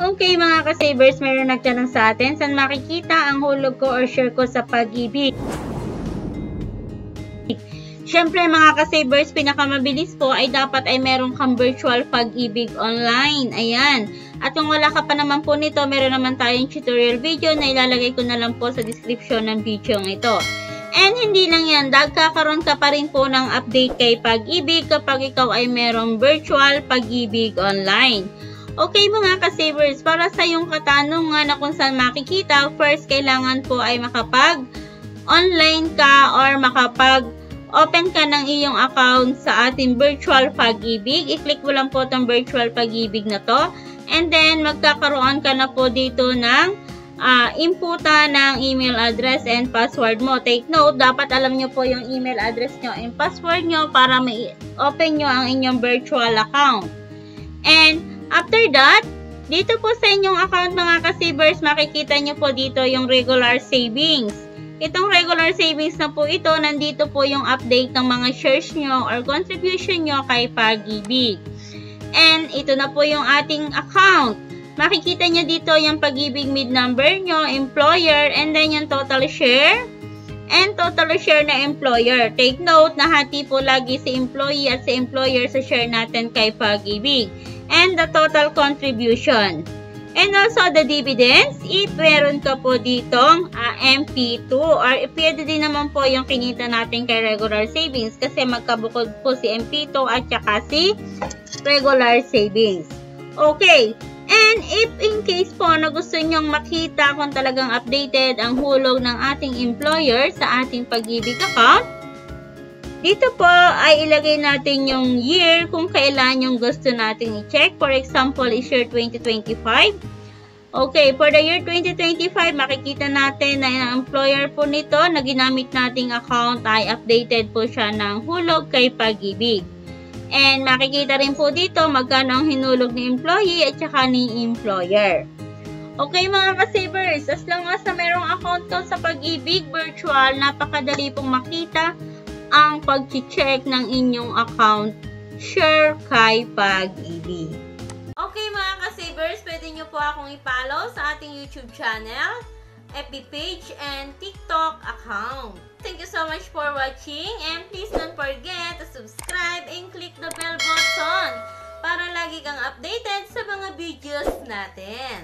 Okay mga ka-savers, meron nagtanong sa atin, saan makikita ang hulog ko or share ko sa Pag-ibig? Siyempre mga ka-savers, pinakamabilis po ay dapat ay meron kang virtual Pag-ibig online. Ayan. At kung wala ka pa naman po nito, meron naman tayong tutorial video na ilalagay ko na lang po sa description ng video ito. And hindi lang yan, kakaroon ka pa rin po ng update kay Pag-ibig kapag ikaw ay merong virtual Pag-ibig online. Okay mga ka-savers, para sa yung katanungan na kung saan makikita, first kailangan po ay makapag-online ka or makapag-open ka ng iyong account sa ating virtual Pag-ibig. I-click mo lang po itong virtual Pag-ibig na to. And then, magkakaroon ka na po dito ng inputa ng email address and password mo. Take note, dapat alam nyo po yung email address nyo and password nyo para ma-open nyo ang inyong virtual account. And after that, dito po sa inyong account mga ka-savers, makikita nyo po dito yung regular savings. Itong regular savings na po ito, nandito po yung update ng mga shares nyo or contribution nyo kay Pag-ibig. And ito na po yung ating account. Makikita nyo dito yung Pag-ibig mid number nyo, employer, and then yung total share, and total share na employer. Take note, nahati po lagi si employee at si employer sa share natin kay Pag-ibig. And the total contribution. And also the dividends, if meron ka po ditong MP2 or pwede din naman po yung kinita natin kay regular savings kasi magkabukod po si MP2 at saka si regular savings. Okay. And if in case po na gusto nyong makita kung talagang updated ang hulog ng ating employer sa ating Pag-ibig account, dito po ay ilagay natin yung year kung kailan yung gusto natin i-check. For example, is year 2025. Okay, for the year 2025, makikita natin na yung employer po nito na ginamit nating account ay updated po siya ng hulog kay Pag-ibig. And makikita rin po dito magkano ang hinulog ni employee at saka ni employer. Okay mga ka-savers, as long as na merong account ko sa Pag-ibig virtual, napakadali pong makita ang pag-check ng inyong account share kay Pag-ibig. Okay mga ka-savers, pwede nyo po akong i-follow sa ating YouTube channel, FB page, and TikTok account. Thank you so much for watching and please don't forget to subscribe and click the bell button para lagi kang updated sa mga videos natin.